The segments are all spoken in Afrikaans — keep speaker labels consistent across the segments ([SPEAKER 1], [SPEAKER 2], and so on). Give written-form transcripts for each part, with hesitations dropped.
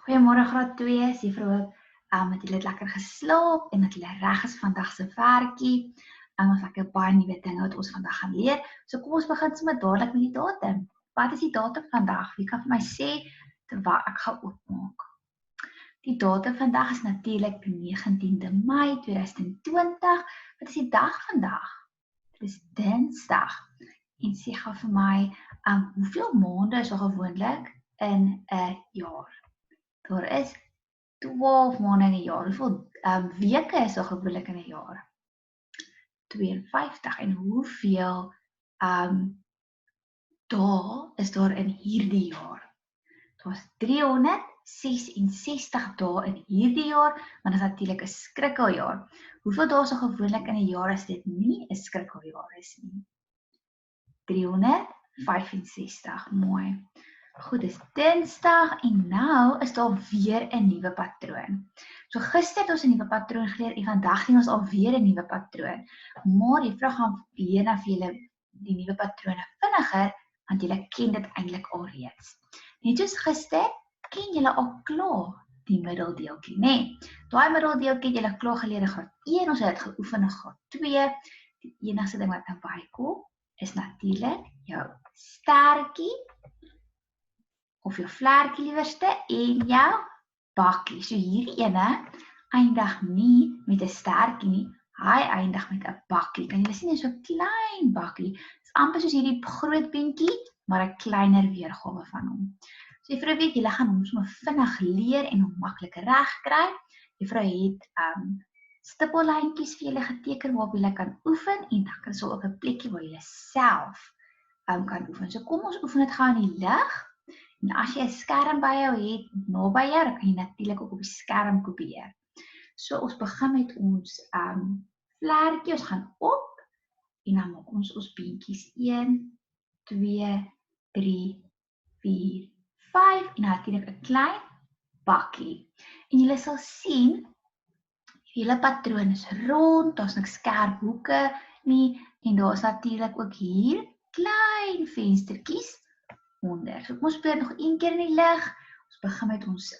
[SPEAKER 1] Goeiemôre graad 2, sê juffrou hoop, het julle lekker geslaap en dat julle reg is vir vandag se werkie. Ons lekker baie nuwe dinge wat ons vandag gaan leer. So kom ons begin sommer dadelik met die datum. Wat is die datum vandag? Wie kan vir my sê terwyl ek gaan oopmaak? Die datum vandag is natuurlik die 19de Mei 2020. Wat is die dag vandag? Dit is Dinsdag. En sê gou vir my, hoeveel maande is daar gewoonlik in 'n jaar? Daar is 12 maande in 'n jaar. Hoeveel weke is daar gewoonlik in 'n jaar? 52. En hoeveel dae is daar in hierdie jaar? Daar's 366 dae in hierdie jaar, maar dit is natuurlik 'n skrikkeljaar. Hoeveel dae is daar gewoonlik in 'n jaar as dit nie 'n skrikkeljaar is nie? 365. Mooi. Goed, dis Dinsdag en nou is daar weer 'n nuwe patroon. So gister het ons 'n nuwe patroon geleer en vandag sien ons alweer 'n nuwe patroon. Maar juffrou gaan leer na vir julle die nuwe patrone vinniger, want julle ken dit eintlik alreeds. Net soos gister, ken julle al klaar die middeldeeltjie, nê? Daai middeldeeltjie het julle klaar geleer in graad 1, ons het dit geoefen in graad 2. Die enigste ding wat nou bykom is natuurlik jou stertjie of jou vlerkie liewerste en jou bakkie. So hierdie ene eindig nie met 'n stertjie nie, hy eindig met 'n bakkie. Kan julle sien, dit is so 'n klein bakkie. Dit is amper soos hierdie groot beentjie, maar 'n kleiner weergawe van hom. So juffrou weet, julle gaan hom sommer vinnig leer en hom maklik reg kry. Juffrou het stippellyntjies vir julle geteken waarop julle kan oefen en dan is daar ook 'n plekkie waar julle self kan oefen. So kom ons oefen dit gou in die lig. En as jy 'n skerm by jou het, naby jou, dan kan jy natuurlik ook op die skerm kopieer. So ons begin met ons vlerkie, ons gaan op en dan maak ons beentjies 1, 2, 3, 4, 5 en natuurlik 'n klein bakkie. En julle sal sien, die hele patroon is rond, daar's niks skerp hoeke nie en daar is natuurlik ook hier klein venstertjies onder. So kom ons probeer nog een keer in die lig. Ons begin met ons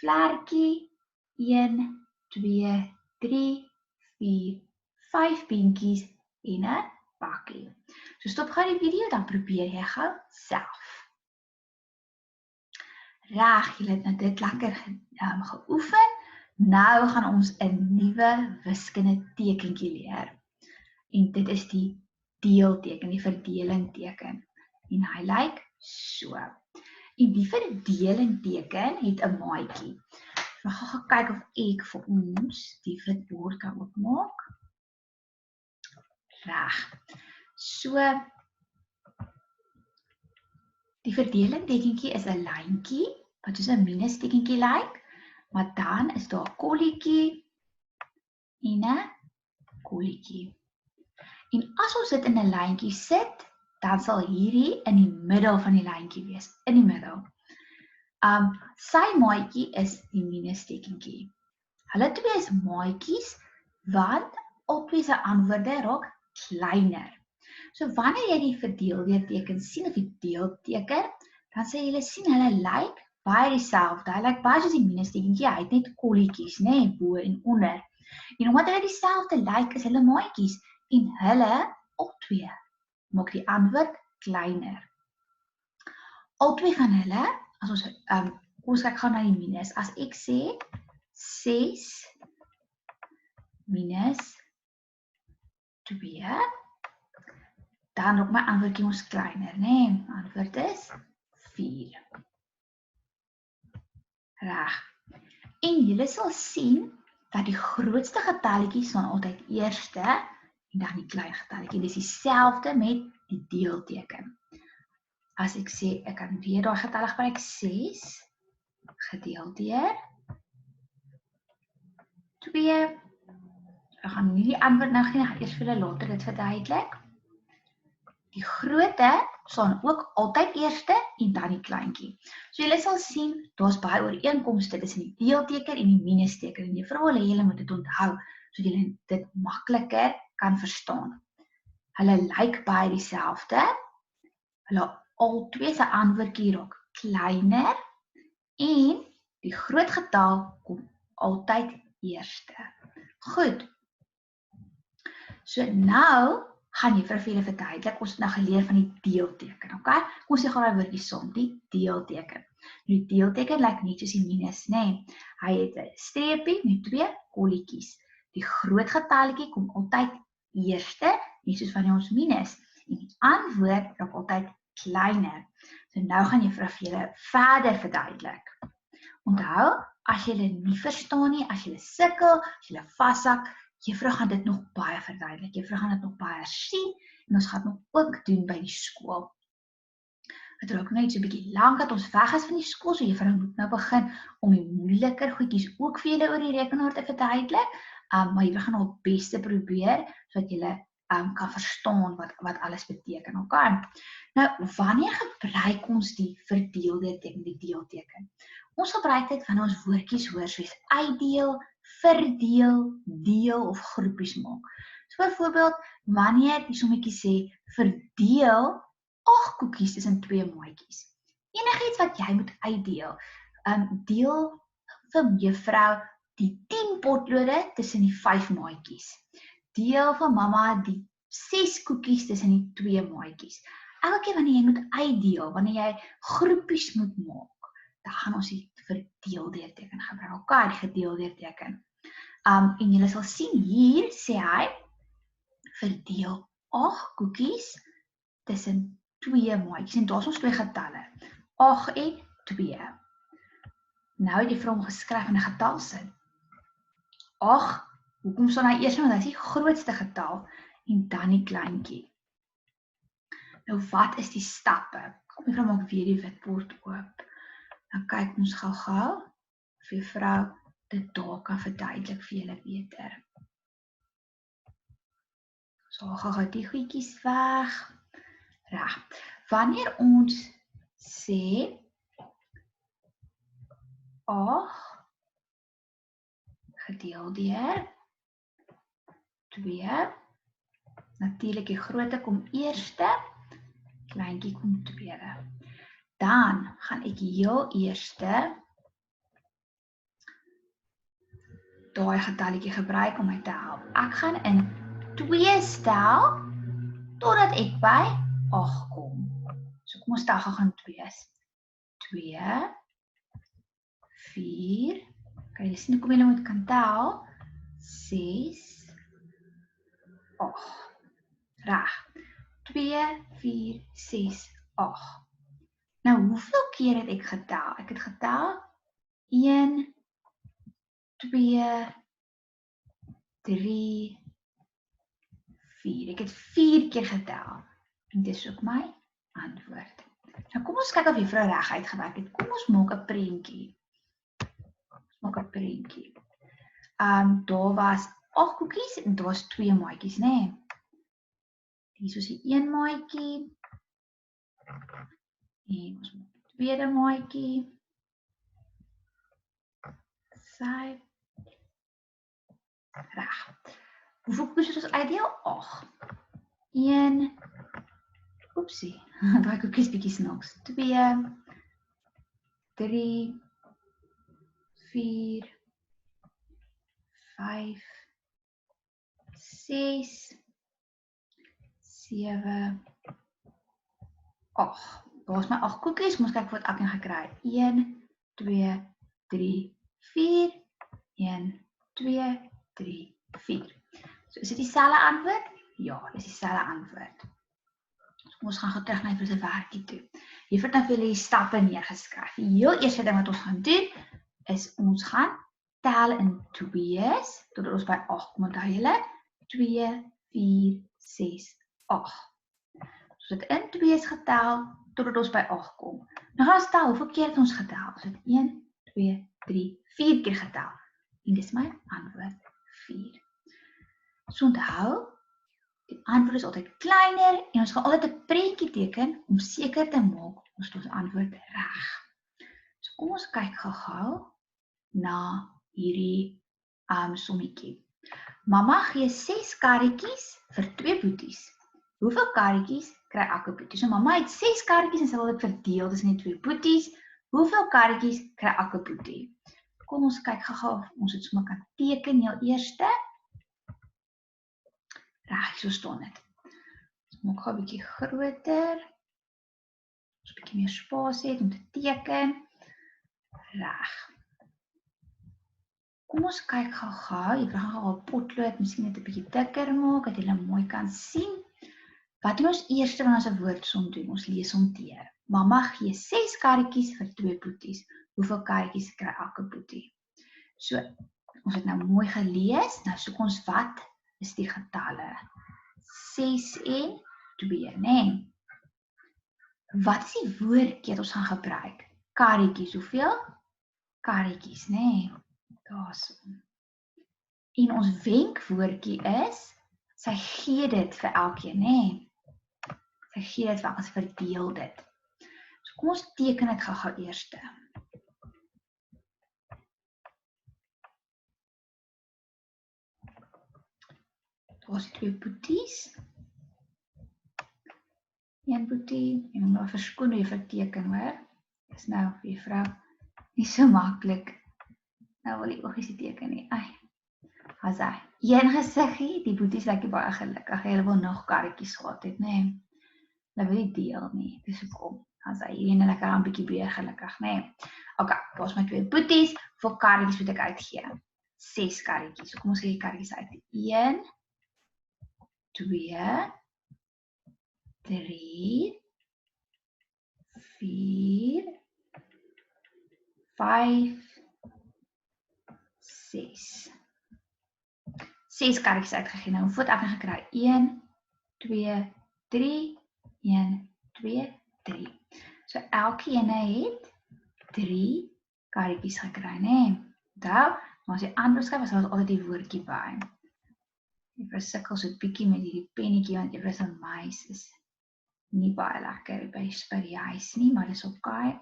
[SPEAKER 1] vlerkie. 1, 2, 3, 4, 5 beentjies en 'n bakkie. So stop gou die video, dan probeer jy gou self. Reg, julle het nou dit lekker geoefen. Nou gaan ons 'n nuwe wiskunde tekentjie leer. En dit is die deelteken, die verdelingteken. En hy lyk so. En die verdelingteken het 'n maatjie. Ons gaan kyk of ek vir ons die bord kan oopmaak. Reg. So die verdelingtekentjie is 'n lyntjie wat soos 'n minustekentjie lyk, maar dan is daar 'n kolletjie en 'n kolletjie. En as ons dit in 'n lyntjie sit, dan sal hierdie in die middel van die lyntjie wees, in die middel. Sy maatjie is die minustekentjie. Hulle twee is maatjies want albei se antwoorde raak kleiner. So wanneer jy die verdeelteken sien of die deelteken, dan sê jy sien hulle lyk baie dieselfde. Hy lyk baie soos die minustekentjie, hy het net kolletjies, nê, bo en onder. En omdat hulle dieselfde lyk, is hulle maatjies en hulle albei maak die antwoord kleiner. Albei van hulle, as ons kom ons kyk gou na die minus. As ek sê 6 minus 2, dan raak my antwoordjie ons kleiner, né? Antwoord is 4. Reg. En julle sal sien dat die grootste getalletjies staan altyd eerste en dan die klein getalletjie. Dis dieselfde met die deelteken. As ek sê, ek kan weer daai getalle gebruik, 6 gedeel deur 2. Ek gaan nie die antwoord nou gee, ek gaan eers vir julle later dit verduidelik. Die grootte staan ook altyd eerste en dan die kleintjie. So julle sal sien, daar's baie ooreenkomste tussen die deelteken en die minusteken. En juffrou wil hê julle moet dit onthou, sodat julle dit makliker kan verstaan. Hulle lyk baie dieselfde. Hulle albei se antwoordjie raak kleiner en Die groot getal kom altyd eerste. Goed. So nou gaan jy vir julle verduidelik, ons het nou geleer van die deelteken, okay? Kom ons sê gaan daai woordjie som, die deelteken. Die deelteken lyk net soos die minus, nê? Hy het 'n streepie met 2 kolletjies. Die groot getalletjie kom altyd eerste, net soos wanneer ons minus. En die antwoord raak altyd kleiner. So nou gaan jy vir julle verder verduidelik. Onthou, as jy nie verstaan nie, as jy sukkel, as jy vashak, juffrou gaan dit nog baie verduidelik. Juffrou gaan dit nog baie sien en ons gaan dit nog ook doen by die skool. Het raak net so 'n bietjie lank dat ons weg is van die skool, so juffrou moet nou begin om die moeiliker goedjies ook vir julle oor die rekenaar te verduidelik. Maar julle gaan al beste probeer sodat julle kan verstaan wat alles beteken, okay? Nou, wanneer gebruik ons die verdeelde teken, die deelteken? Ons gebruik dit wanneer ons woordjies hoor soos uitdeel, verdeel, deel of groepies maak. So byvoorbeeld, wanneer die sommetjie sê verdeel 8 koekies tussen 2 maatjies. Enigiets wat jy moet uitdeel. Deel vir juffrou die 10 potlode tussen die 5 maatjies. Deel vir mamma die 6 koekies tussen die 2 maatjies. Elke keer wanneer jy moet uitdeel, wanneer jy groepies moet maak, dan gaan ons die verdeeldeelteken gebruik. Okay, die gedeeldeelteken. En julle sal sien hier sê hy verdeel 8 koekies tussen 2 maatjies. En daar is ons 2 getalle. 8 en 2. Nou het jy vir hom geskryf in 'n getalsin. 8, hoekom staan hy eers, want hy is die grootste getal en dan die kleintjie. Nou wat is die stappe? Kom juffrou maak weer die witbord oop. Nou kyk ons gou-gou of juffrou dit daar kan verduidelik vir julle beter. So gou-gou die goedjies weg. Reg. Wanneer ons sê 8 gedeel deur 2, natuurlik die grootte kom eerste, kleintjie kom tweede. Dan gaan ek heel eerste daai getalletjie gebruik om my te help. Ek gaan in 2 stel totdat ek by 8 kom. So kom ons tel gaan 2's. 2, 4, kan jy sien hoe jy moet kan tel? 6, 8. Reg. 2, 4, 6, 8. Nou, hoeveel keer het ek getel? Ek het getel 1, 2, 3, 4. Ek het 4 keer getel. En dis ook my antwoord. Nou kom ons kyk of juffrou reg uitgewerk het. Kom ons maak 'n prentjie. Daar was 8 koekies en daar was 2 maatjies, né? Nee? Hier is die 1 maatjie. En ons maak die tweede maatjie. Sy. Reg. Hoeveel koekies het ons uitdeel? 8. 1. Oepsie, daai koekies bietjie snaaks. 2, 3, 4, 5, 6, 7, 8. Daar is my 8 koekies, moet kyk wat ek nou gekry. 1, 2, 3, 4, 1, 2, 3, 4. So is dit dieselfde antwoord? Ja, dis dieselfde antwoord. Ons gaan gou terug na die werkie toe. Hier het nou vir julle die stappe neergeskryf. Die heel eerste ding wat ons gaan doen, is ons gaan tel in 2's, totdat ons by 8 kom. Onthou julle? 2, 4, 6, 8. Ons het in 2's getel, totdat ons by 8 kom. Nou gaan ons tel, hoeveel keer het ons getel? Ons het 1, 2, 3, 4 keer getel. En dis my antwoord, 4. So onthou, die antwoord is altyd kleiner en ons gaan altyd 'n prentjie teken om seker te maak ons het ons antwoord reg. So kom ons kyk gou-gou na hierdie sommetjie. Mamma gee 6 karretjies vir 2 boeties. Hoeveel karretjies kry elke boetie? So mamma het 6 karretjies en sy wil dit verdeel tussen die 2 boeties. Hoeveel kaartjies kry Akkepoetie? Kom ons kyk gou of ons dit sommer kan teken heel eerste. Reg, so staan dit. Ons maak gou 'n bietjie groter. Ons 'n bietjie meer spasie het om te teken. Reg. Kom ons kyk gou-gou. Jy gaan gou 'n potlood miskien net 'n bietjie dikker maak dat jy mooi kan sien. Wat doen ons eerste wanneer ons 'n woordsom doen? Ons lees hom teer. Mamma gee 6 kaartjies vir 2 poeties. Hoeveel kaartjies kry Akkepoetie? So, ons het nou mooi gelees. Nou soek ons wat is die getalle? 6 en 2, né? Wat is die woordjie wat ons gaan gebruik? Karretjies, hoeveel? Karretjies, né? Daarso. En ons wenkwoordjie is, sy gee dit vir elkeen, né? Sy gee dit vir ons, verdeel dit. So kom ons teken dit gou eerste. Daar is 2 poeties. 1 poetie, en moet verskoon hoe jy verteken, hoor. Dis nou vir juffrou nie so maklik. Nou wil die oogies nie teken nie. Ai. Hasai. Een gesiggie, die poeties lyk baie gelukkig. Hulle wil nog karretjies gehad het, né? Hulle wil nie deel nie. Dis hoekom. Hasai, hierdie lekker 'n bietjie meer gelukkig, né? Okay, daar's my 2 poeties. Hoeveel karretjies moet ek uitgee? 6 karretjies. So kom ons gee die karretjies uit. 1 2 3 4 5 6. 6 kaartjies uitgegee. Nou, hoeveel het ek gekry? 1 2 3 1 2 3. So elkeen het 3 kaartjies gekry, né? Onthou, as jy antwoord skryf, is daar altyd die woordjie by. Jy versukkel so 'n bietjie met hierdie pennetjie want jy weet 'n muis is nie baie lekker by die huis nie, maar dis okay.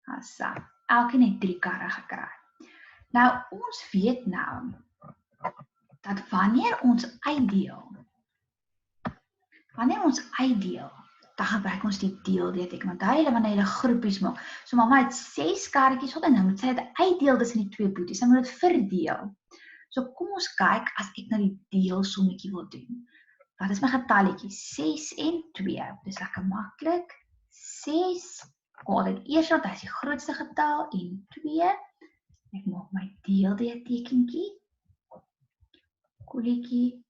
[SPEAKER 1] Asa, elkeen het 3 karre gekry. Nou, ons weet nou dat wanneer ons uitdeel, dan gebruik ons die deelteken. Want hy wanneer jy groepies maak. So mamma het 6 kaartjies gehad en nou moet sy dit uitdeel tussen die 2 boeties. Sy moet dit verdeel. So kom ons kyk as ek nou die deelsommetjie wil doen. Wat is my getalletjies? 6 en 2. Dis lekker maklik. 6. Kom dit eers want hy is die grootste getal en 2. Ek maak my tekentjie. Kolletjie.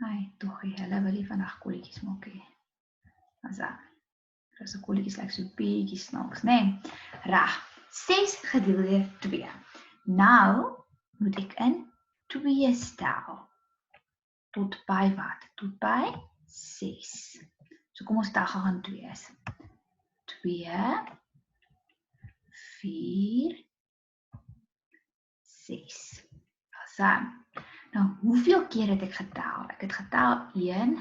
[SPEAKER 1] Ai, tog hulle wil nie vandag kolletjies maak nie. Asa. So kolletjies lyk so bietjie snaaks, né? Reg. 6 gedeel deur 2. Nou moet ek in 2 stel. Tot by wat? Tot by 6. So kom ons tel gou aan 2 is. 2 4 6. Asa. Nou, hoeveel keer het ek getel? Ek het getel 1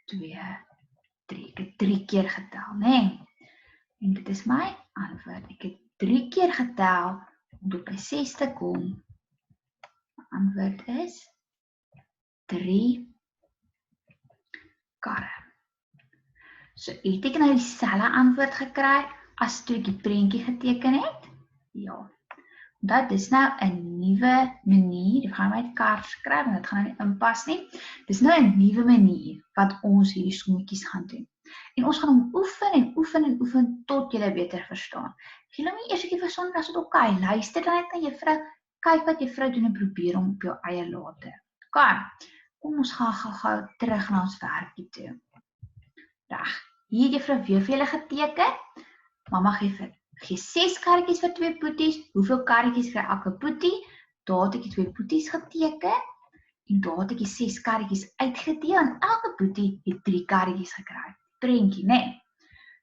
[SPEAKER 1] 2 3. Ek het 3 keer getel, né? En dit is my antwoord. Ek het 3 keer getel om tot by 6 te kom. My antwoord is 3 karre. So, het ek nou dieselfde antwoord gekry as toe ek die prentjie geteken het? Ja. Dat is nou 'n nuwe manier. Ek gaan my kaart skryf en dit gaan nie inpas nie. Dis nou 'n nuwe manier wat ons hierdie sommetjies gaan doen. En ons gaan hom oefen en oefen en oefen tot jy dit beter verstaan. As jy nou nie eers 'n keer verstaan het, dan is dit okay. Luister dan net na juffrou, kyk wat juffrou doen en probeer hom op jou eie later. Okay. Kom ons gaan gou terug na ons werkie toe. Reg. Hier het juffrou weer vir julle geteken. Mamma gee 6 karretjies vir 2 poeties. Hoeveel karretjies kry elke poetie? Daar het ek die 2 poeties geteken. En daar het ek die 6 karretjies uitgedeel. En elke poetie het 3 karretjies gekry. Prentjie, né?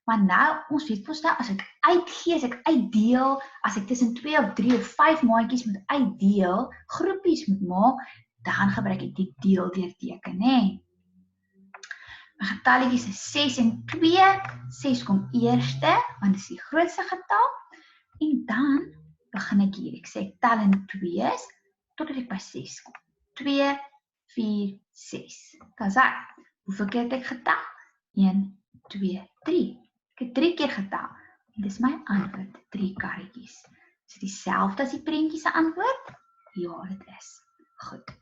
[SPEAKER 1] Maar nou, ons weet mos nou, as ek uitgee, as ek uitdeel, as ek tussen 2 of 3 of 5 maatjies moet uitdeel, groepies moet maak, dan gebruik ek die deeldeurteken, né? My getalletjies is 6 en 2. 6 kom eerste, want dit is die grootste getal. En dan begin ek hier. Ek sê ek tel in 2's totdat ek by 6 kom. 2, 4, 6. Kasai. Hoeveel keer het ek getel? 1, 2, 3. Ek Ek het 3 keer getel. En dis my antwoord, 3 karretjies. Is dit dieselfde as die prentjie se antwoord? Ja, dit is. Goed.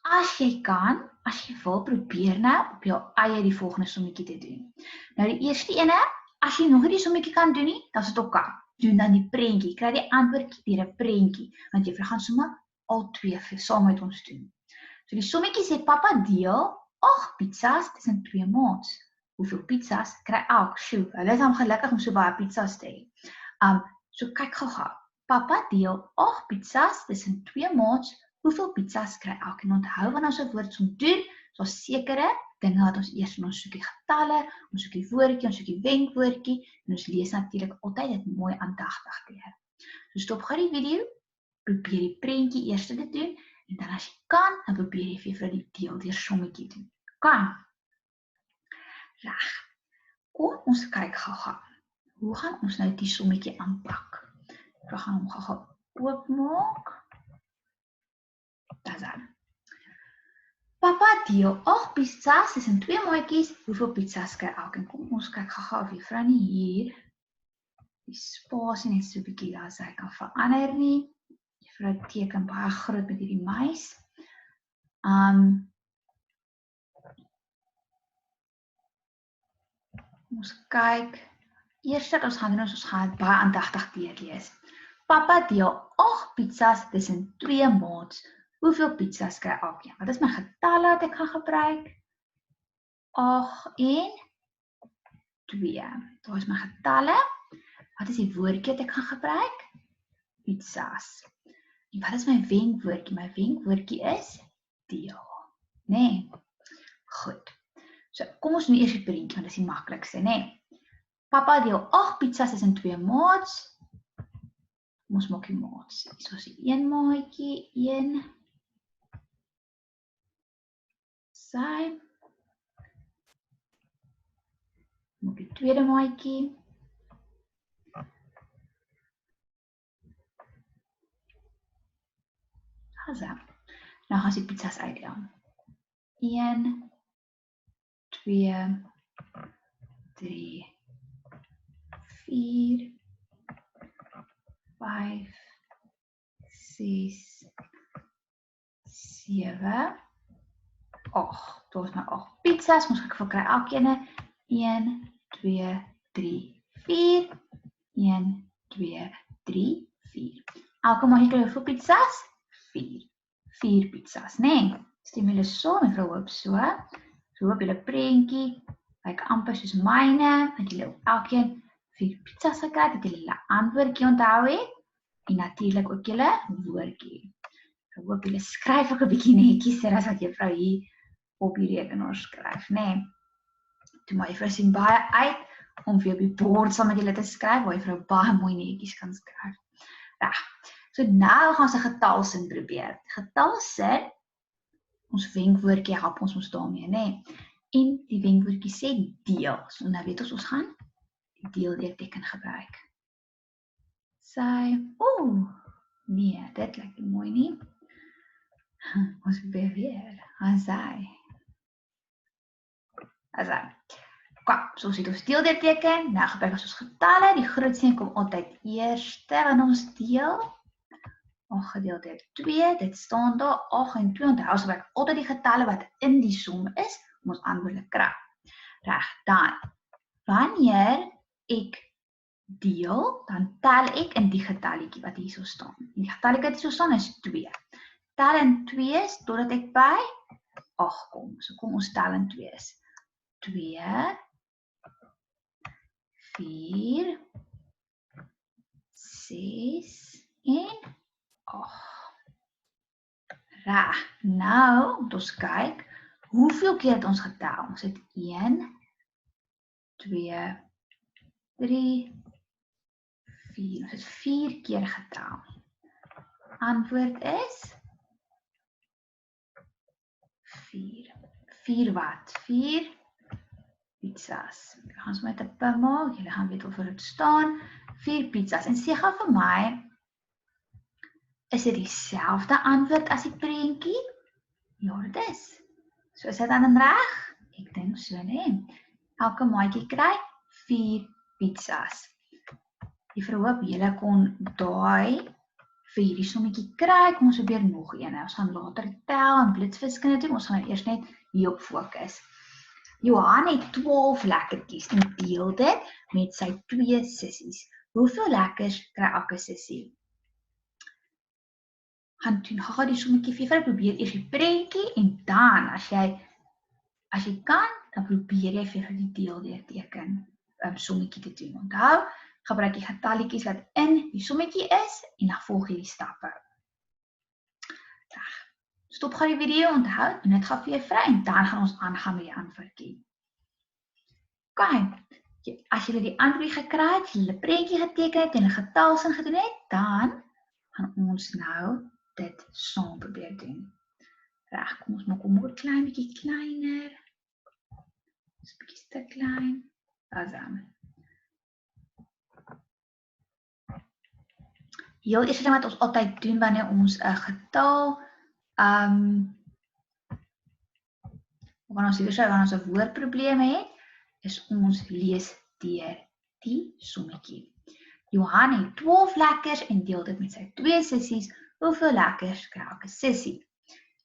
[SPEAKER 1] As jy kan, as jy wil, probeer nou op jou eie die volgende sommetjie te doen. Nou die eerste ene, as jy nog nie die sommetjie kan doen nie, dan is dit ook kan. Doen dan die prentjie, kry die antwoordjie deur 'n prentjie, want jy gaan sommer al 2 saam met ons doen. So die sommetjie sê pappa deel 8 pizzas tussen 2 maats. Hoeveel pizzas kry elk? Sjoe, hulle is dan gelukkig om so baie pizzas te hê. So kyk gou-gou. Pappa deel 8 pizzas tussen 2 maats. Hoeveel pizzas kry elk? En onthou wanneer ons 'n woordsom doen, so sekere dinge wat ons eers in ons soek die getalle, ons soek die woordjie, ons soek die wenkwoordjie en ons lees natuurlik altyd dit mooi aandagtig deur. So stop gou die video, probeer die prentjie eers te doen en dan as jy kan, dan probeer jy vir die deel deur sommetjie doen. Kan. Reg. Kom ons kyk gou-gou. Hoe gaan ons nou die sommetjie aanpak? We gaan hom gou-gou oopmaak. Dan. Papa deel 8 pizzas tussen 2 maatjies. Hoeveel pizzas kry elkeen? Kom ons kyk gou-gou of juffrou nie hier die spasie net so 'n bietjie daar sy kan verander nie. Juffrou teken baie groot met hierdie muis. Ons kyk. Eers wat ons gaan doen is ons gaan baie aandagtig deurlees. Papa deel 8 pizzas tussen 2 maats. Hoeveel pizzas kry elkeen? Wat is my getalle wat ek gaan gebruik? 8 en 2. Daar is my getalle. Wat is die woordjie wat ek gaan gebruik? Pizzas. En wat is my wenkwoordjie? My wenkwoordjie is deel. Nee. Goed. So, kom ons doen eers die prentjie, want dit is die maklikste, nee. Papa deel 8 pizzas tussen 2 maats. Ons maak die maats. So is die 1 maatjie, 1. Sy. Maak die tweede maatjie. Haza. Nou gaan die pizzas uitdeel. 1, 2, 3, 4, 5, 6, 7, 8. Daar is nou 8 pizzas. Ons gaan kry elkeen 1, 2, 3, 4. 1, 2, 3, 4. Elke maatjie kry hoeveel pizzas? 4. 4 pizzas, nee. Stem julle so, mevrou hoop so. So hoop julle prentjie, lyk amper soos myne, want julle elkeen 4 pizzas gekry, dat julle antwoordjie onthou het, en natuurlik ook julle woordjie. Ek hoop julle skryf ook 'n bietjie netjies, as wat juffrou hier op die rekenaar skryf, nee. Toe my juffrou sien baie uit, om vir op die bord saam met julle te skryf, waar juffrou baie mooi netjies kan skryf. Reg. So nou gaan ons 'n getalsin probeer. Getalsin, ons wenkwoordjie help ons daarmee, nee. En die wenkwoordjie sê deel. So nou weet ons gaan die deeldeelteken gebruik. Sy, nee, dit lyk nie mooi nie. Ons probeer weer. Sy. Kom, so sit ons deeldeelteken. Nou gebruik ons getalle. Die grootste een kom altyd eerste wanneer ons deel. 8 gedeeld deur 2, dit staan daar 8 en 2, onthou ons gebruik altyd die getalle wat in die som is, om ons antwoord te kry. Reg, dan, wanneer ek deel, dan tel ek in die getalletjie wat hier so staan. Die getalletjie wat hier so staan is 2. Tel in 2's totdat ek by 8 kom. So kom ons tel in 2's. 2, 4, 6 en 8. Reg, nou moet ons kyk, hoeveel keer het ons getel? Ons het 1, 2, 3, 4. Ons het 4 keer getel. Antwoord is 4. 4 wat? 4 pizzas. Ek gaan sommer met 'n pen maak. Julle gaan weet of dit staan. 4 pizzas. En sê gou vir my, is dit dieselfde antwoord as die prentjie? Ja, dit is. So is dit dan reg? Ek dink so, nee. Elke maatjie kry 4 pizzas. Juffrou hoop julle kon daai vir hierdie sommetjie kry. Kom ons probeer nog een. Ons gaan later tel en blitsviskunde doen. Ons gaan eers net hierop fokus. Johan het 12 lekkertjies en deel dit met sy 2 sissies. Hoeveel lekkers kry elke sissie? Gaan die sommetjie vir julle probeer eers die prentjie en dan as jy kan, dan probeer jy vir die deeldeurteken sommetjie te doen. Onthou, gebruik die getalletjies wat in die sommetjie is en dan volg jy die stappe. Reg. Stop gou die video, onthou, doen dit gou vir jou vry en dan gaan ons aangaan met die antwoordjie. OK, as jy die antwoord gekry het, as jy die prentjie geteken het en 'n getalsin gedoen het, dan gaan ons nou dit saam probeer doen. Reg, kom ons maak hom net klein bietjie kleiner. Dis 'n bietjie te klein. Dan. Heel eerste ding wat ons altyd doen wanneer ons 'n getal wanneer ons 'n woordprobleem het, is ons lees deur die sommetjie. Johan het 12 lekkers en deel dit met sy 2 sissies. Hoeveel lekkers kry elke sissie?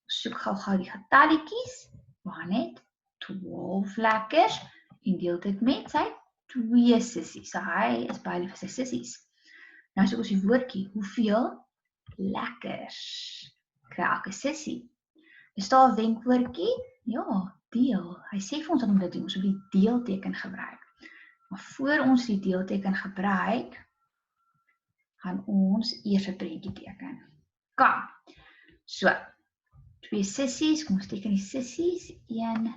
[SPEAKER 1] Ons soek gou die getalletjies. Johan het 12 lekkers en deel dit met sy 2 sissies. So hy is baie lief vir sy sissies. Nou soek ons die woordjie, hoeveel lekkers kry elke sissie? Is daar 'n wenkwoordjie? Ja, deel. Hy sê vir ons dat om dit doen, ons moet die deelteken gebruik. Maar voor ons die deelteken gebruik, gaan ons eers 'n prentjie teken. Kom. So, 2 sissies, kom ons teken die sissies. 1,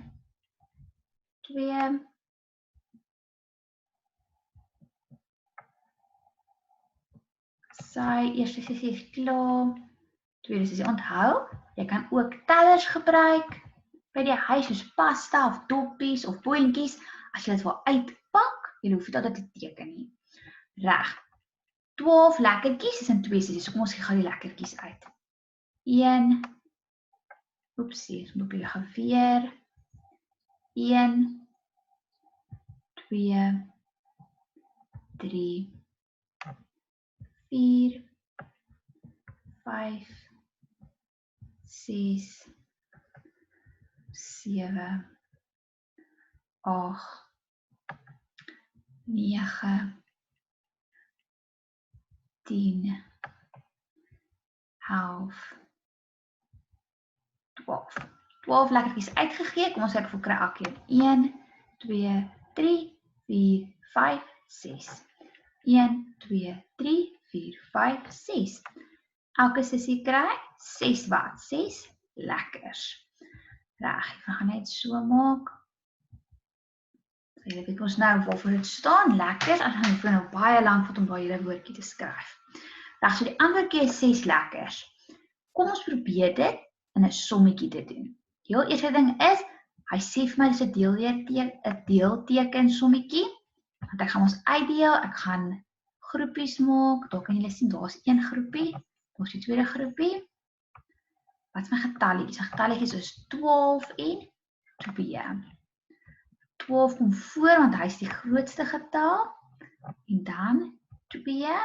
[SPEAKER 1] 2. Sy eerste sissie is klaar. Tweede sissie, onthou, jy kan ook tellers gebruik by die huis soos pasta of doppies of boontjies. As jy dit wil uitpak, jy hoef dit altyd te teken nie. Reg. 12 lekkertjies is in 2 sissies. So kom ons gee gou die lekkertjies uit. 1. Oepsie, ek moet weer geweer. 1, 2, 3, 4, 5, 6, 7, 8, 9, 10, 11, 12. 12 lekkertjies uitgegee. Kom ons kyk of ek kry elkeen. 1, 2, 3, 4, 5, 6. 1, 2, 3, 4, 5, 6. Elke sissie kry 6 wat? 6 lekkers. Reg, ek gaan net so maak. So, weet ons nou waarvoor dit staan, lekkers. En dan hoef jy nou baie lank vat om daai hele woordjie te skryf. Reg, so die antwoordjie is 6 lekkers. Kom ons probeer dit in 'n sommetjie te doen. Die heel eerste ding is, hy sê vir my dis 'n deelteken sommetjie. Want ek gaan ons uitdeel, ek gaan groepies maak. Daar kan julle sien, daar's een groepie, daar's die tweede groepie. Wat is my getalletjies? My getalletjies is 12 en 2. 12 kom voor want hy is die grootste getal. En dan 2.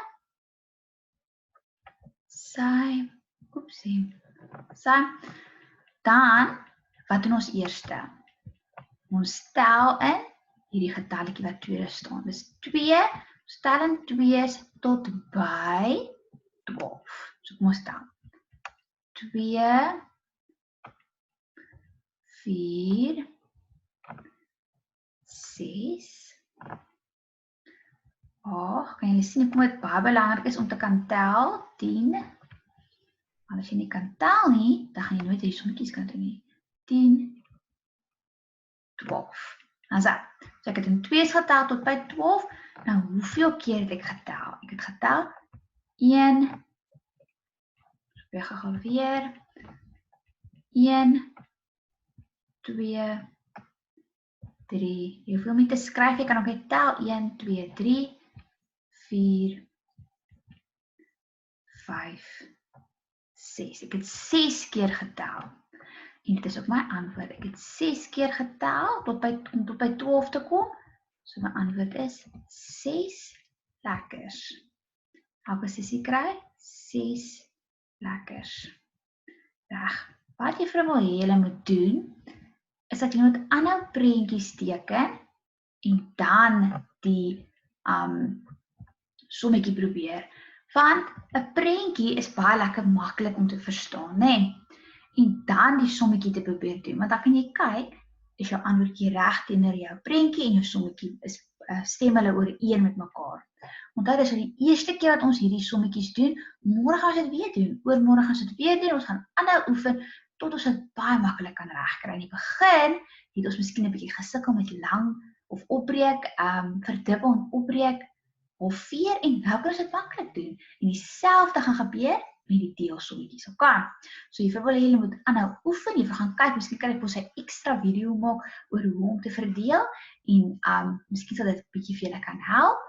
[SPEAKER 1] Dan, wat doen ons eerste? Ons tel in hierdie getalletjie wat tweede staan. Dis 2, ons tel in 2's tot by 12. So kom ons tel. 2, 4, 6, 8. Kan julle sien hoe dit baie belangrik is om te kan tel? 10. Want as jy nie kan tel nie, dan gaan jy nooit hierdie sommetjies kan doen nie. 10, 12. Dan so ek het in 2's getel tot by 12. Nou, hoeveel keer het ek getel? Ek het getel 1. Ek gaan weer. 1, 2, 3. Jy hoef hom nie te skryf, jy kan ook net tel. 1, 2, 3, 4, 5, 6. Ek het 6 keer getel. En dit is ook my antwoord. Ek het 6 keer getel om tot by 12 te kom. So my antwoord is 6 lekkers. Elke sussie kry 6 lekkers. Reg. Wat juffrou wil hê julle moet doen, is dat julle moet aanhou prentjies teken en dan die sommetjie probeer. Want 'n prentjie is baie lekker maklik om te verstaan, né? En dan die sommetjie te probeer doen, want dan kan jy kyk, is jou antwoordjie reg teenoor jou prentjie en jou sommetjie is stem hulle ooreen met mekaar. Onthou, dis die eerste keer wat ons hierdie sommetjies doen, môre gaan ons dit weer doen, oormôre gaan ons dit weer doen, ons gaan aanhou oefen tot ons dit baie maklik kan regkry. In die begin het ons miskien 'n bietjie gesukkel met lang of opbreek, verdubbel en opbreek, of veer en nou kan ons dit maklik doen. En dieselfde gaan gebeur met die deelsommetjies, okay? So juffrou wil hê julle moet aanhou oefen, juffrou gaan kyk, miskien kan ek vir 'n ekstra video maak oor hoe om te verdeel en miskien sal dit 'n bietjie vir julle kan help.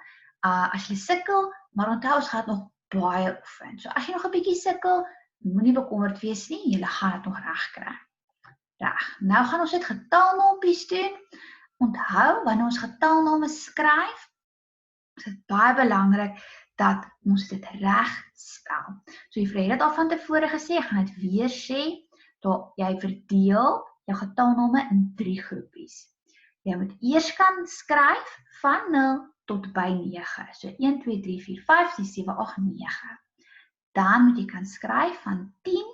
[SPEAKER 1] As jy sukkel, maar onthou ons gaan nog baie oefen. So as jy nog 'n bietjie sukkel, moenie bekommerd wees nie, jy gaan dit nog reg kry. Reg. Nou gaan ons dit getalnompies doen. Onthou, wanneer ons getalnome skryf, is dit baie belangrik dat ons dit reg spel. So juffrou het dit al van tevore gesê, ek gaan dit weer sê, dat jy verdeel jou getalnome in 3 groepies. Jy moet eers kan skryf van 0 tot by 9. So 1, 2, 3, 4, 5, 6, 7, 8, 9. Dan moet jy kan skryf van 10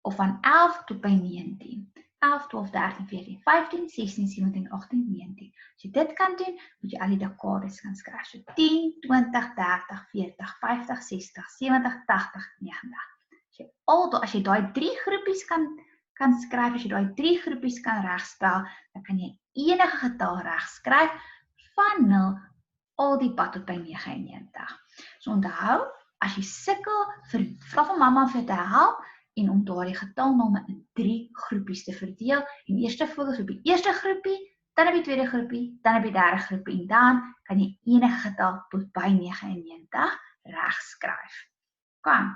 [SPEAKER 1] of van 11 tot by 19. 11, 12, 13, 14, 15, 16, 17, 18, 19. As jy dit kan doen, moet jy al die dekades kan skryf. So 10, 20, 30, 40, 50, 60, 70, 80, 90. As jy daai 3 groepies kan skryf, as jy daai 3 groepies kan regspel, dan kan jy enige getal regskryf van 0 al die pad tot by 99. So onthou, as jy sukkel, vra vir mamma vir te help en om daardie getalnome in 3 groepies te verdeel. En eerste fokus op die eerste groepie, dan op die tweede groepie, dan op die derde groepie en dan kan jy enige getal tot by 99 regskryf. Kan.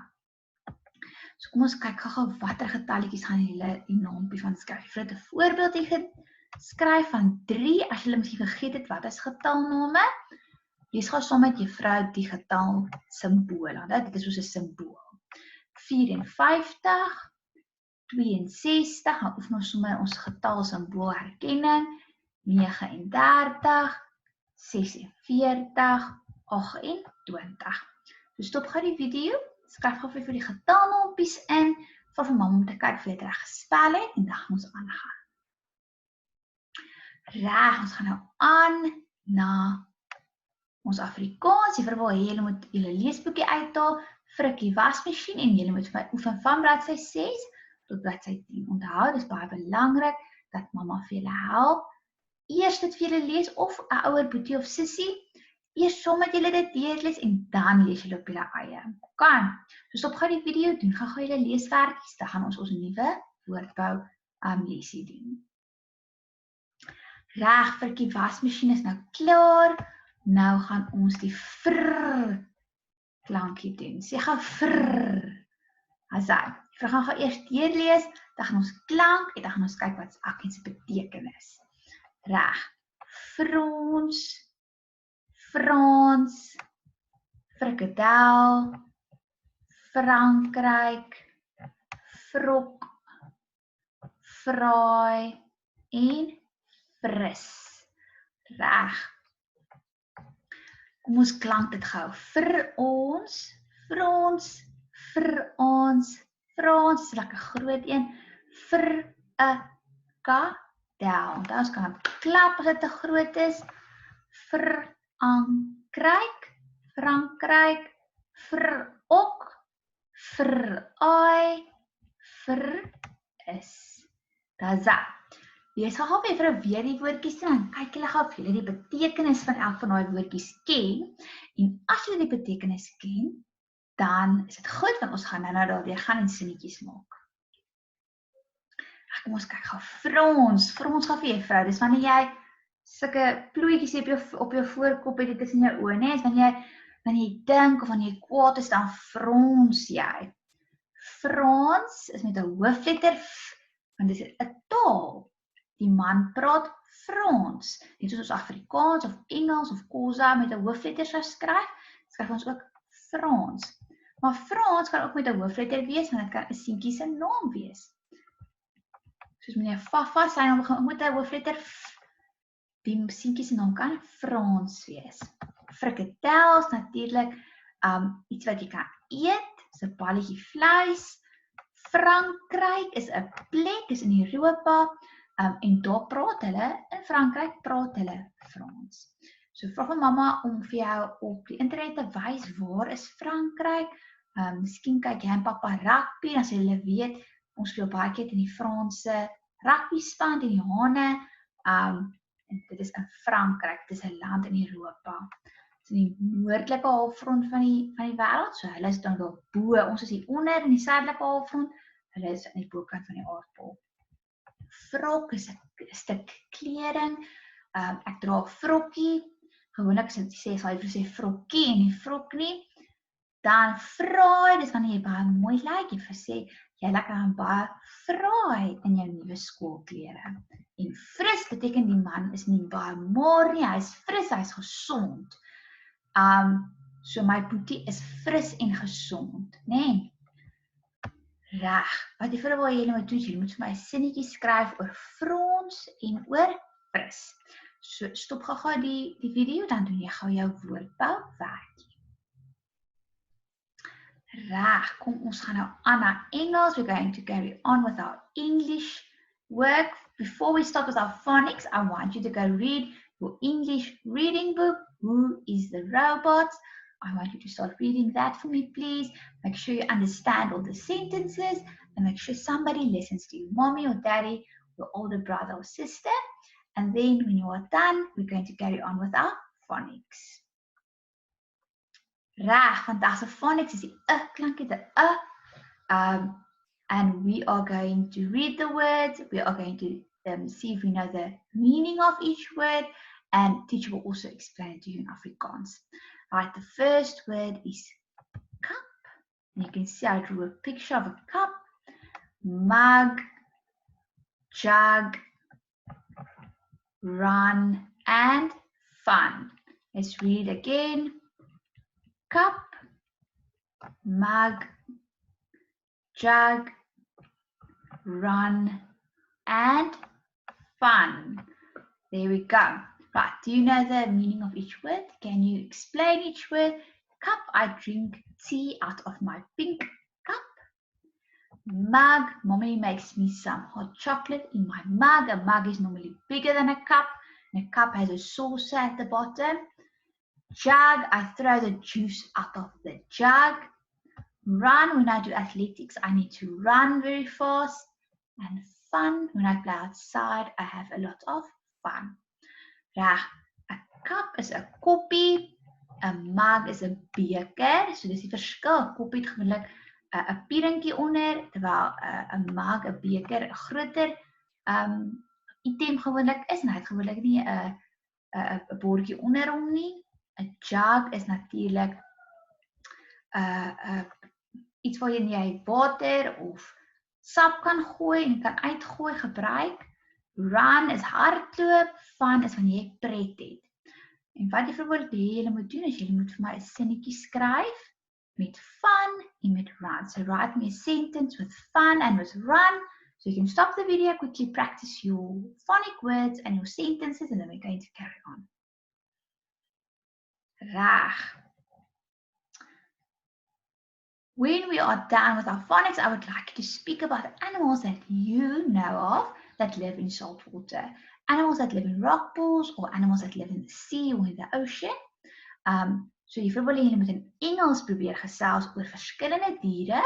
[SPEAKER 1] So kom ons kyk gou-gou watter getalletjies gaan julle die naampie van skryf. Vir 'n voorbeeld hier skryf van 3, as julle miskien vergeet het wat is getalnome. Lees gou saam met juffrou die getal simbool. Dit is soos 'n simbool. 54, 62, gaan oefen ons sommer ons getal simbool herkenning. 39, 46, 28. So stop gou die video, skryf gou vir die getalnompies in, vir mamma om te kyk of jy dit reg gespel het en dan gaan ons aangaan. Reg, ons gaan nou aan na ons Afrikaans. Juffrou wil hê julle moet julle leesboekie uithaal, Frikkie wasmasjien en julle moet oefen van bladsy 6 tot bladsy 10. Onthou, dis baie belangrik dat mamma vir julle help. Eers dit vir julle lees of 'n ouer boetie of sussie. Eers saam met julle dit deurlees en dan lees julle op julle eie. Kan. So stop gou die video, doen gou julle leeswerkies, dan gaan ons nuwe woordbou lesie doen. Reg, Frikkie wasmasjien is nou klaar. Nou gaan ons die frrr klankie doen. Sê gou frrr. Asai. Jy gaan gou eers deurlees, dan gaan ons klank en dan gaan ons kyk wat elkeen se betekenis. Reg. Frons, Frans, frikadel, Frankryk, vrok, vraai en fris. Reg. Kom ons klank dit gou. Vir ons, frons, vir ons, Frans, is lekker groot een. Vir 'n kadel. Onthou ons kan klap as dit te groot is. Frankryk, Frankryk, vrok, vraai, vir is. Dis dit. Lees gou weer die woordjies en kyk julle gou of julle die betekenis van elk van daai woordjies ken. En as julle die betekenis ken, dan is dit goed want ons gaan nou daardeur gaan en sinnetjies maak. Kom ons kyk gou. Frons gaan vir juffrou. Dis wanneer jy sulke plooitjies op jou voorkop het tussen jou oë, né? Is wanneer jy dink of wanneer jy kwaad is, dan frons jy. Frans is met 'n hoofletter F, want dis 'n taal. Die man praat frons. Net soos ons Afrikaans of Engels of Khoza met 'n hoofletter sou skryf, skryf ons ook frons. Maar frons kan ook met 'n hoofletter wees, want dit kan 'n seentjie se naam wees. Soos meneer Fafa, sy naam begin met 'n hoofletter F. Die seentjie se naam kan Frans wees. Frikadels natuurlik iets wat jy kan eet, is 'n balletjie vleis. Frankryk is 'n plek, is in Europa, en daar praat hulle, in Frankryk praat hulle Frans. So vra van mamma om vir jou op die internet te wys waar is Frankryk. Miskien kyk jy en pappa rugby, dan sê hulle weet, ons speel baie keer in die Franse rugby span, in die Hane, en dit is in Frankryk, dit is 'n land in Europa. Dit is in die noordelike halfrond van die wêreld, so hulle is dan daar bo, ons is hier onder in die suidelike halfrond, hulle is aan die bokant van die aardbol. Vrok is 'n stuk kleding, ek dra 'n vrokkie, gewoonlik as jy sê vrokkie en nie vrok nie, dan fraai, dis wanneer jy baie mooi lyk, jy sê, jy lekker aan baie fraai in jou nuwe skoolklere. En fris beteken die man is nie baie maar nie, hy is fris, hy is gesond. So my boetie is fris en gesond, né? Reg, wat ek vir julle moet doen, julle moet vir my 'n sinnetjie skryf oor frons en oor fris. So stop gou die video, dan doen jy gou jou woordbou werkie. Reg, kom ons gaan nou aan na Engels. We're going to carry on with our English work. Before we start with our phonics, I want you to go read your English reading book, Who is the Robot? I want you to start reading that for me, please. Make sure you understand all the sentences and make sure somebody listens to you, mommy or daddy, your older brother or sister. And then when you are done, we're going to carry on with our phonics. Reg, vandag se phonics is die klankie, die and we are going to read the words, we are going to see if we know the meaning of each word, and teacher will also explain it to you in Afrikaans. Right, the first word is cup, and you can see I drew a picture of a cup, mug, jug, run, and fun. Let's read again. Cup, mug, jug, run, and fun. There we go. Right, do you know the meaning of each word? Can you explain each word? Cup, I drink tea out of my pink cup. Mug, mommy makes me some hot chocolate in my mug. A mug is normally bigger than a cup, and a cup has a saucer at the bottom. Jug, I throw the juice out of the jug. Run, when I do athletics, I need to run very fast. And fun, when I play outside, I have a lot of fun. Reg, 'n cup is 'n koppie, 'n mug is 'n beker, so dis die verskil. 'n Koppie het gewoonlik 'n pierentjie onder, terwyl 'n mug, 'n beker 'n groter item gewoonlik is, en hy het gewoonlik nie 'n bordjie onder hom nie. 'n Jug is natuurlik iets waarin jy water of sap kan gooi en kan uitgooi gebruik. Run is hardloop, fun is wanneer jy pret het. En wat jy byvoorbeeld julle moet doen is julle moet vir my 'n sinnetjie skryf met fun en met run. So write me a sentence with fun and with run. So you can stop the video, quickly practice your phonic words and your sentences, and then we're going to carry on. Reg. When we are done with our phonics, I would like to speak about the animals that you know of that live in salt water. Animals that live in rock pools, or animals that live in the sea or in the ocean. So julle moet in Engels probeer gesels oor verskillende diere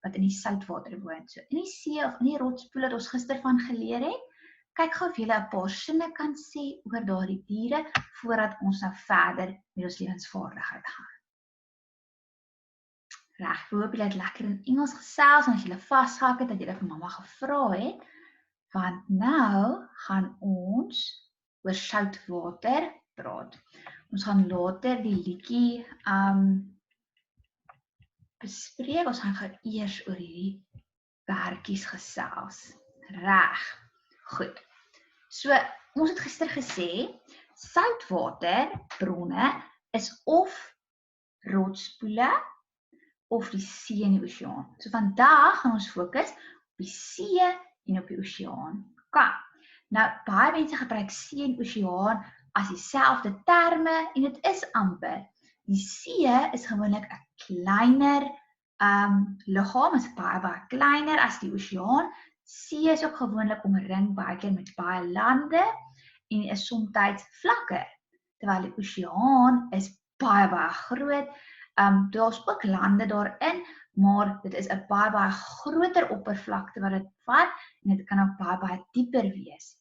[SPEAKER 1] wat in die soutwater woon. So in die see of in die rotspoel het ons gister van geleer het. Kyk gou of julle 'n paar sinne kan sê oor daardie diere voordat ons nou verder met ons lewensvaardigheid gaan. Reg, ek hoop julle het lekker in Engels gesels, en as julle vasgehak het dat julle vir mamma gevra het, want nou gaan ons oor soutwater praat. Ons gaan later die liedjie bespreek. Ons gaan eers oor hierdie werkies gesels. Reg. Goed. So ons het gister gesê, soutwaterbronne is of rotspoele of die see en die oseaan. So vandag gaan ons fokus op die see en op die oseaan. Nou, baie mense gebruik see en oseaan as dieselfde terme en dit is amper. Die see is gewoonlik 'n kleiner liggaam, is baie kleiner as die oseaan. See is ook gewoonlik omring baie keer met baie lande en is soms vlakker, terwyl die oseaan is baie groot. Daar's ook lande daarin, maar dit is 'n baie groter oppervlakte wat dit vat en dit kan ook baie dieper wees.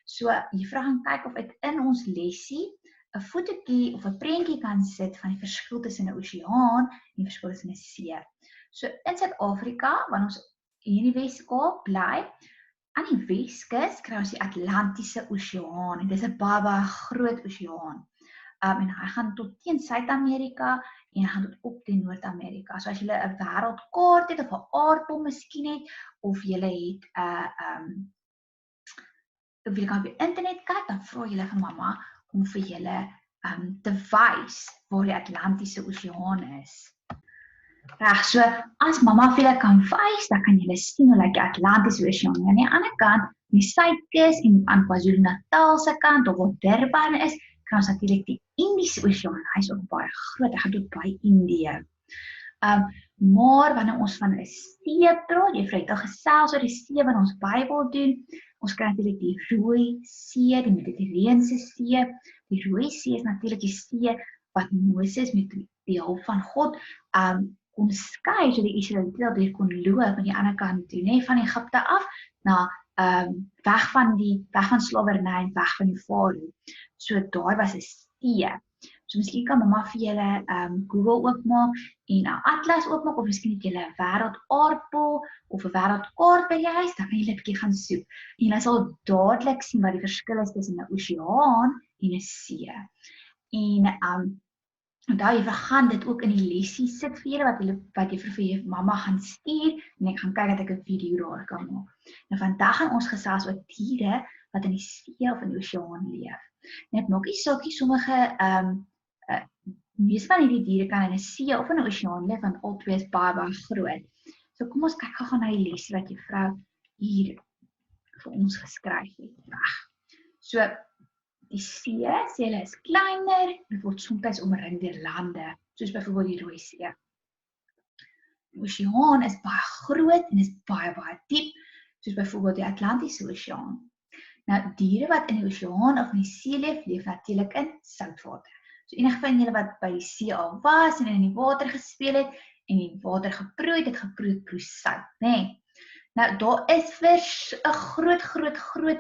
[SPEAKER 1] So, juffrou gaan kyk of dit in ons lesie 'n fotootjie of 'n prentjie kan sit van die verskil tussen 'n oseaan en die verskil tussen 'n see. So in Suid-Afrika, wanneer ons hier in die Wes-Kaap bly, aan die Weskus kry ons die Atlantiese Oseaan en dis 'n baie groot oseaan. En hy gaan tot teen Suid-Amerika en hy gaan tot op teen Noord-Amerika. So as jy 'n wêreldkaart het of 'n aardbol miskien het of jy het of jy kan op die internet kyk, dan vra jy vir mamma om vir julle te wys waar die Atlantiese Oseaan is. Reg, so as mamma vir julle kan wys, dan kan julle sien hoe lyk die Atlantiese Oseaan. En aan die ander kant, die suidkus en aan KwaZulu-Natal se kant of waar Durban is, kan ons natuurlik die Indiese Oseaan. Hy is ook baie groot, hy gaan tot by Indië. Maar wanneer ons van 'n see praat, juffrou het al gesels oor die see wat ons Bybel doen. Ons kry natuurlik die Rooi See, die Middellandse See. Die Rooi See is natuurlik die see wat Moses met die hulp van God kon skei, so die Israeliete deur kon loop aan die ander kant toe, nee, van Egipte af na weg van slawerny en weg van die farao. So daai was 'n see. So miskien kan mamma vir julle Google oopmaak en 'n atlas oopmaak, of miskien het julle 'n wêreldaardbol of 'n wêreldkaart by die huis, dan kan julle 'n bietjie gaan soek. En julle sal dadelik sien wat die verskil is tussen 'n oseaan en 'n see. En onthou, jy gaan dit ook in die lesie sit vir julle wat jy vir jou mamma gaan stuur en ek gaan kyk dat ek 'n video daar kan maak. Nou vandag gaan ons gesels oor diere wat in die see of in die oseaan leef. Net maak nie saak nie, sommige meeste van hierdie diere kan in 'n see of in 'n oseaan leef, want albei is baie groot. So kom ons kyk gou na die lesie wat juffrou hier vir ons geskryf het. So die see, sê hulle is kleiner, dit word soms omring deur lande, soos byvoorbeeld die Rooi See. Die oseaan is baie groot en is baie diep, soos byvoorbeeld die Atlantiese Oseaan. Nou, diere wat in die oseaan of in die see leef natuurlik in soutwater. So enige van julle wat by die see al was en in die water gespeel het en die water geproe het proe sout, né? Nou, daar is 'n groot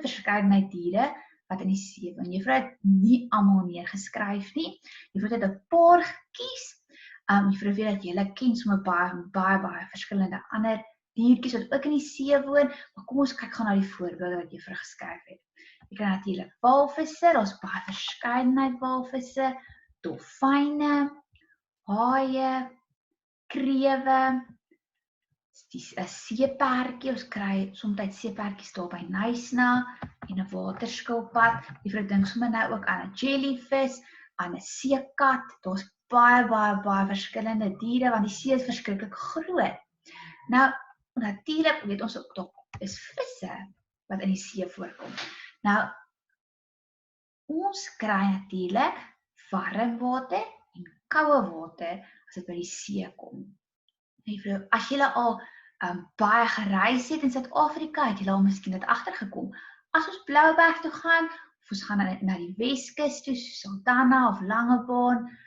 [SPEAKER 1] verskeidenheid diere wat in die see woon. Juffrou het nie almal neergeskryf nie. Juffrou het 'n paar gekies. Juffrou weet dat julle ken sommer baie verskillende ander diertjies wat ook in die see woon, maar kom ons kyk gou na die voorbeelde wat juffrou geskryf het. Jy kan natuurlik walvisse, daar's baie verskeidenheid walvisse, dolfyne, haie, krewe, 'n seeperdjie, ons kry soms seeperdjies daar by Knysna en 'n waterskilpad. Juffrou dink sommer nou ook aan 'n jellyvis, aan 'n seekat. Daar's baie verskillende diere want die see is verskriklik groot. Nou, natuurlik weet ons ook daar is visse wat in die see voorkom. Nou, ons kry natuurlik warm water en koue water as dit by die see kom. Juffrou, as julle al baie gereis het in Suid-Afrika, het julle al miskien dit agtergekom. As ons Blouberg toe gaan, of ons gaan na die Weskus toe, Saldanha of Langebaan,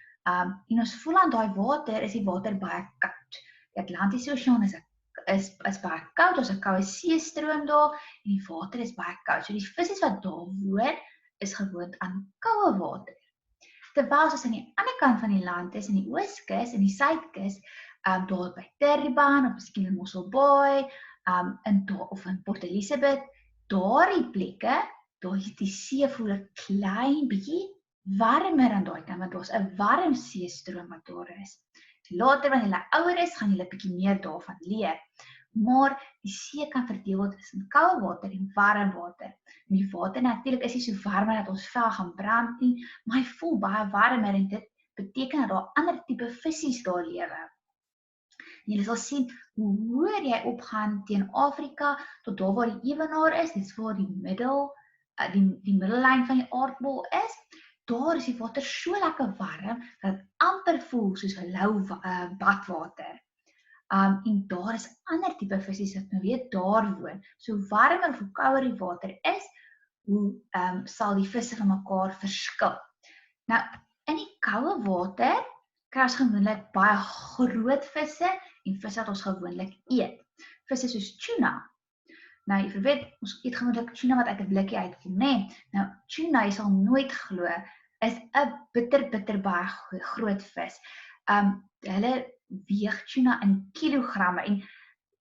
[SPEAKER 1] en ons voel aan daai water, is die water baie koud. Die Atlantiese Oseaan is baie koud, ons 'n koue seestroom daar, en die water is baie koud. So die visse wat daar woon, is gewoond aan koue water. Terwyl as aan die ander kant van die land is, in die Ooskus en die Suidkus, daar by Durban of miskien in Mossel Bay, of in Port Elizabeth, daardie plekke, daar is die see voel 'n klein bietjie warmer aan daai kant, want daar's 'n warm seestroom wat daar is. Later wanneer jy ouer is, gaan jy 'n bietjie meer daarvan leer. Maar die see kan verdeel word tussen koue water en warm water. En die water natuurlik is nie so warm dat ons vel gaan brand nie, maar hy voel baie warmer en dit beteken dat daar ander tipe vissies daar lewe. En jy sal sien hoe hoër jy opgaan teen Afrika tot daar waar die ewenaar is, dit is waar die middellyn van die aardbol is. Daar is die water so lekker warm dat dit amper voel soos 'n lou badwater. En daar is ander tipe vissies wat nou weer daar woon. So warmer of hoe kouer die water is, hoe sal die visse van mekaar verskil. Nou, in die koue water kry ons gewoonlik baie groot visse en visse wat ons gewoonlik eet. Visse soos tuna. Nou, jy weet, ons eet gewoonlik tuna wat uit 'n blikkie uitkom, né? Nou, tuna, jy sal nooit glo, is 'n bitter baie groot vis. Hulle weeg tuna in kilogramme en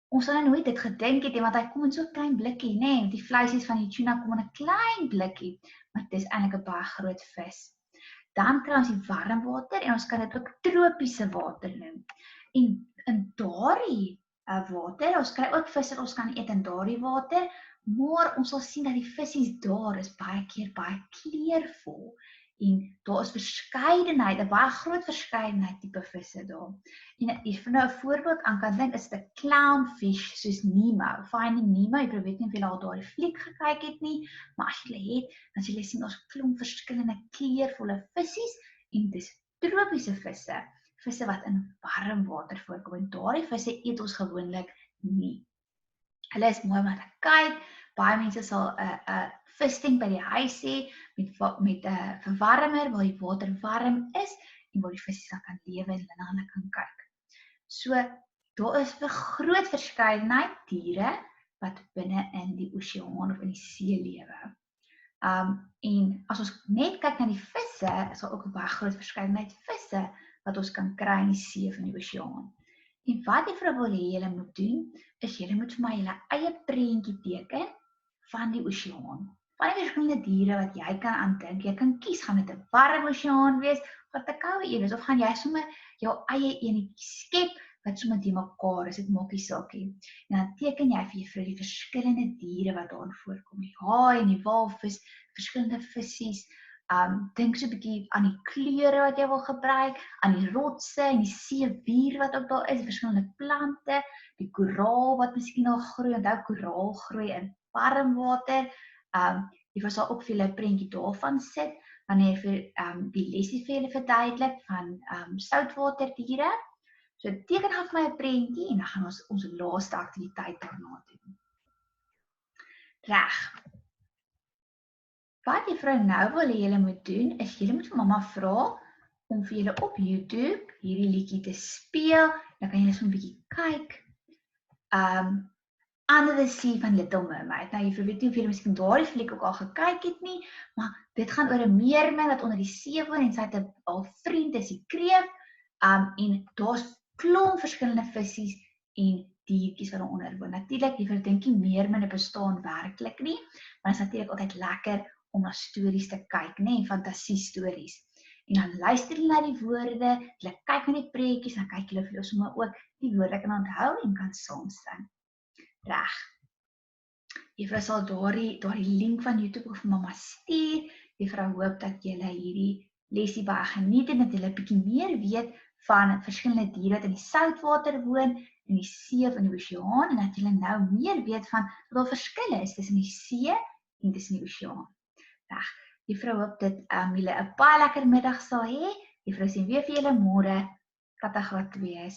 [SPEAKER 1] ons sal nooit dit gedink het, want hy kom in so 'n klein blikkie, né? Die vleisies van die tuna kom in 'n klein blikkie, maar dit is eintlik 'n baie groot vis. Dan kry ons die warm water en ons kan dit ook tropiese water noem. En in daardie water, ons kry ook visse wat ons kan eet in daardie water, maar ons sal sien dat die vissies daar is baie keer baie kleurvol. En daar is verskeidenheid, 'n baie groot verskeidenheid tipe visse daar. En vir nou 'n voorbeeld aan kan dink is 'n clownfish soos Nemo. Finding Nemo, ek weet nie of julle al daardie fliek gekyk het nie, maar as julle het, dan sal julle sien daar's 'n klomp verskillende kleurvolle vissies en dis tropiese visse, visse wat in warm water voorkom. En daardie visse eet ons gewoonlik nie. Hulle is mooi om te kyk. Baie mense sal 'n visting by die huis hê met 'n verwarmer waar die water warm is en waar die visse kan lewe en hulle na hulle kan kyk. So daar is 'n groot verskeidenheid diere wat binne in die oseaan of in die see lewe. En as ons net kyk na die visse, is daar ook 'n baie groot verskeidenheid visse wat ons kan kry in die see of in die oseaan. En wat ek vir wil hê julle moet doen, is julle moet vir my julle eie prentjie teken van die oseaan. Van die verskillende diere wat jy kan aandink, jy kan kies, gaan dit 'n warm oseaan wees, of 'n koue een wees, of gaan jy sommer jou eie enetjie skep, wat sommer die mekaar is, dit maak nie saak nie. En dan teken jy vir die verskillende diere wat daarin voorkom, die haai en die walvis, verskillende vissies, dink so 'n bietjie aan die kleure wat jy wil gebruik, aan die rotse en die seewier wat ook daar is, verskillende plante, die koraal wat miskien al groei, onthou koraal groei in warm water. Jy sal ook vir julle 'n prentjie daarvan sit, wanneer jy vir die lesie vir julle verduidelik van soutwaterdiere. So teken af my 'n prentjie en dan gaan ons laaste aktiwiteit daarna doen. Reg. Wat juffrou nou wil hê julle moet doen, is julle moet vir mamma vra om vir julle op YouTube hierdie liedjie te speel. Dan kan julle so 'n bietjie kyk. Under the Sea van Little Mermaid. Nou, jy weet nie of julle miskien daardie fliek ook al gekyk het nie, maar dit gaan oor 'n meermin wat onder die see woon en sy het 'n vriend is die kreef. En daar's klomp verskillende vissies en diertjies wat daaronder woon. Natuurlik, jy dink nie meerminne bestaan werklik nie, maar dit is natuurlik altyd lekker om na stories te kyk, né, fantasiestories. En dan luister jy na die woorde, jy kyk na die preetjies, dan kyk jy of jy sommer ook die woorde kan onthou en kan saamsing. Reg. Juffrou sal daardie link van YouTube vir mamma stuur. Juffrou hoop dat julle hierdie lesie baie geniet en dat julle 'n bietjie meer weet van verskillende diere wat in die soutwater woon, in die see of in die oseaan, en dat julle nou meer weet van wat daar verskille is tussen die see en tussen die oseaan. Reg. Juffrou hoop dit julle 'n baie lekker middag sal hê. Juffrou sien weer vir julle môre. Kattegat wees.